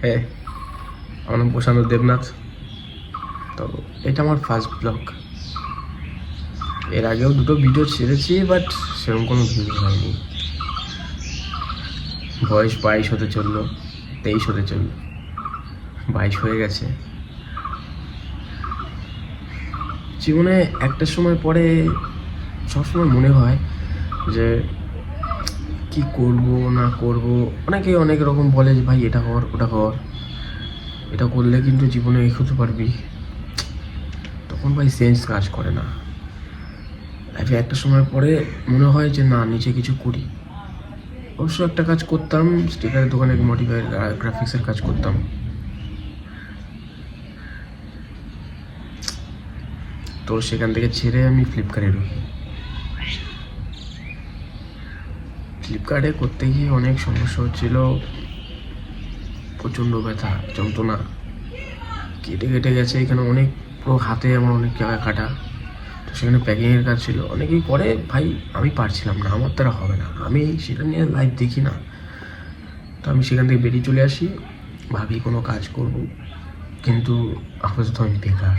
হ্যাঁ, আমার নাম প্রশান্ত দেবনাথ। তো এটা আমার ফার্স্ট ব্লগ। এর আগেও দুটো ভিডিও ছেড়েছি, বাট সেরকম কোনো ভিউ হয়নি। বয়স 22 হতে চললো, 23 হতে চললো, 22 হয়ে গেছে। জীবনে একটা সময় পরে সবসময় মনে হয় যে কি করব না করব। অনেকে অনেক রকম বলে যে ভাই এটা কর ওটা কর, এটা করলে কিন্তু জীবনে এগোতে পারবি। তখন ভাই সেন্স কাজ করে না লাইফে। একটা সময় পরে মনে হয় যে না, নিচে কিছু করি। অবশ্য একটা কাজ করতাম, স্টিকারের দোকানে মডিফায়ার গ্রাফিক্সের কাজ করতাম। তো সেখান থেকে ছেড়ে আমি ফ্লিপকার্টে ঢুকি। ফ্লিপকার্টে করতে গিয়ে অনেক সমস্যা হচ্ছিল, প্রচণ্ড ব্যথা যন্ত্রণা, কেটে কেটে গেছে এখানে অনেক, পুরো হাতে আমার অনেক জায়গায় কাটা। তো সেখানে প্যাকিংয়ের কাজ ছিল, অনেকেই করে ভাই, আমি পারছিলাম না, আমার দ্বারা হবে না, আমি সেটা নিয়ে লাইফ দেখি না। তো আমি সেখান থেকে বেরিয়ে চলে আসি, ভাবি কোনো কাজ করব, কিন্তু আপাতত আমি বেকার।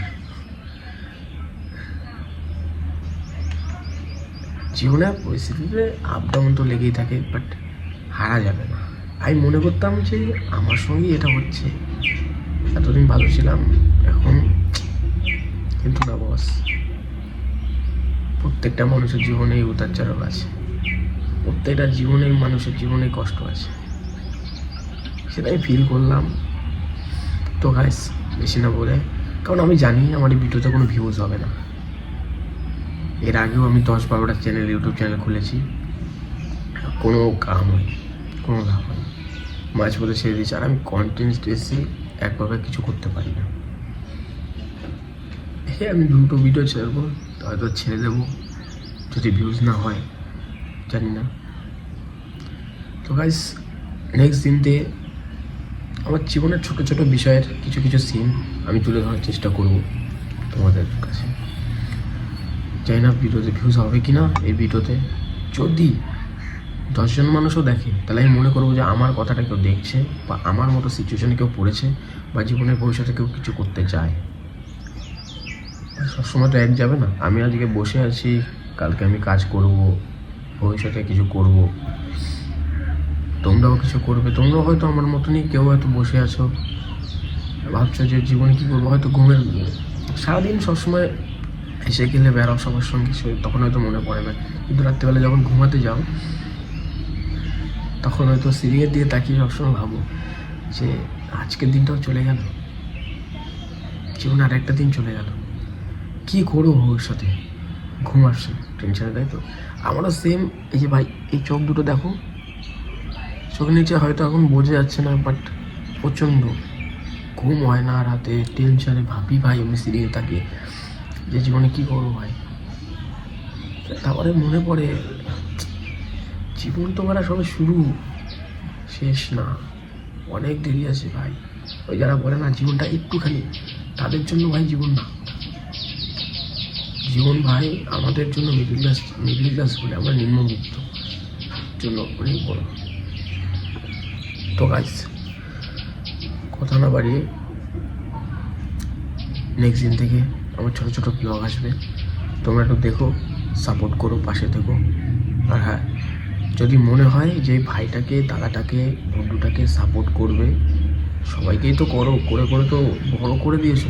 জীবনের পরিস্থিতিতে আপ ডাউন তো লেগেই থাকে, বাট হারা যাবে না। আমি মনে করতাম যে আমার সঙ্গেই এটা হচ্ছে, এতদিন ভালো ছিলাম এখন, কিন্তু না বস। প্রত্যেকটা মানুষের জীবনেই উতার চড়াও আছে, প্রত্যেকটা জীবনেই মানুষের জীবনে কষ্ট আছে, সেটাই ফিল করলাম। তো গাইস, বেশি না বলে, কারণ আমি জানি আমার এই ভিডিওতে কোনো ভিউজ হবে না। এর আগেও আমি 10-12টা চ্যানেল, ইউটিউব চ্যানেল খুলেছি, কোনো কাম হয়নি, কোনো লাভ হয়নি, মাঝে মধ্যে ছেড়ে দিয়েছি। আর আমি কন্টেন্ট বেশি একভাবে কিছু করতে পারি না। হ্যাঁ, আমি দুটো ভিডিও ছাড়বো, হয়তো ছেড়ে দেবো, যদি ভিউজ না হয় জানি না। তো গাইস, নেক্সট দিনতে আমার জীবনের ছোটো ছোটো বিষয়ের কিছু কিছু সিন আমি তুলে ধরার চেষ্টা করব তোমাদের কাছে। জানি না ভিডিওতে ভিউজ হবে কি না। এই ভিডিওতে যদি 10জন মানুষও দেখে, তাহলে আমি মনে করবো যে আমার কথাটা কেউ দেখছে, বা আমার মতো সিচুয়েশনে কেউ পড়েছে, বা জীবনের ভবিষ্যতে কেউ কিছু করতে চায়। সবসময় তো এক যাবে না। আমি আজকে বসে আছি, কালকে আমি কাজ করব, ভবিষ্যতে কিছু করব, তোমরাও কিছু করবে। তোমরাও হয়তো আমার মতনই কেউ হয়তো বসে আছো, ভাবছো যে জীবনে কী করবো, হয়তো ঘুমের সারাদিন সবসময় এসে গেলে বেড়াও সবার সঙ্গে, তখন হয়তো মনে পড়ে না। কিন্তু রাত্রিবেলা যখন ঘুমাতে যাও, তখন হয়তো সিরিয়াল দিয়ে তাকিয়ে সবসময় ভাবো যে আজকের দিনটাও চলে গেল, জীবনে আর একটা দিন চলে গেল, কী করবো ভবিষ্যতে, ঘুম আসছে টেনশনে, তাই তো? আমারও সেম। এই যে ভাই, এই চোখ দুটো দেখো, চোখের নিচে হয়তো এখন বোঝা যাচ্ছে না, বাট প্রচণ্ড ঘুম হয় না রাতে, টেনশনে ভাবি ভাই, আমি সিরিয়াল তাকিয়ে যে জীবনে কী করবো ভাই। তারপরে মনে পড়ে জীবন তো মারা সবে শুরু, শেষ না, অনেক দেরি আছে ভাই। ওই যারা বলে না জীবনটা একটুখানি, তাদের জন্য ভাই জীবন না। জীবন ভাই আমাদের জন্য মিডিল ক্লাস বলে আমরা নিম্নবিত্ত জন্য অনেক বড়। তো গাইস, কথা না বাড়িয়ে নেক্সট দিন থেকে আমার ছোটো ছোটো ব্লগ আসবে, তোমরা একটু দেখো, সাপোর্ট করো, পাশে থেকো। আর হ্যাঁ, যদি মনে হয় যে ভাইটাকে, দাদাটাকে, বন্ধুটাকে সাপোর্ট করবে, সবাইকেই তো করো, করে করে তো বড় করে দিয়েছো,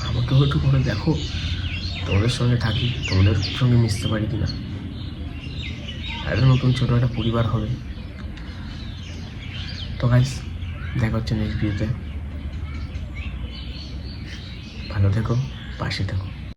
আমাকেও একটু করে দেখো, তোমাদের সঙ্গে থাকি, তোমাদের সঙ্গে মিশতে পারি কিনা। একটা নতুন ছোটো একটা পরিবার হবে। তো গাইস, দেখা হচ্ছে নেক্সট ভিডিওতে। ভালো থেকো, পাশে থেকো।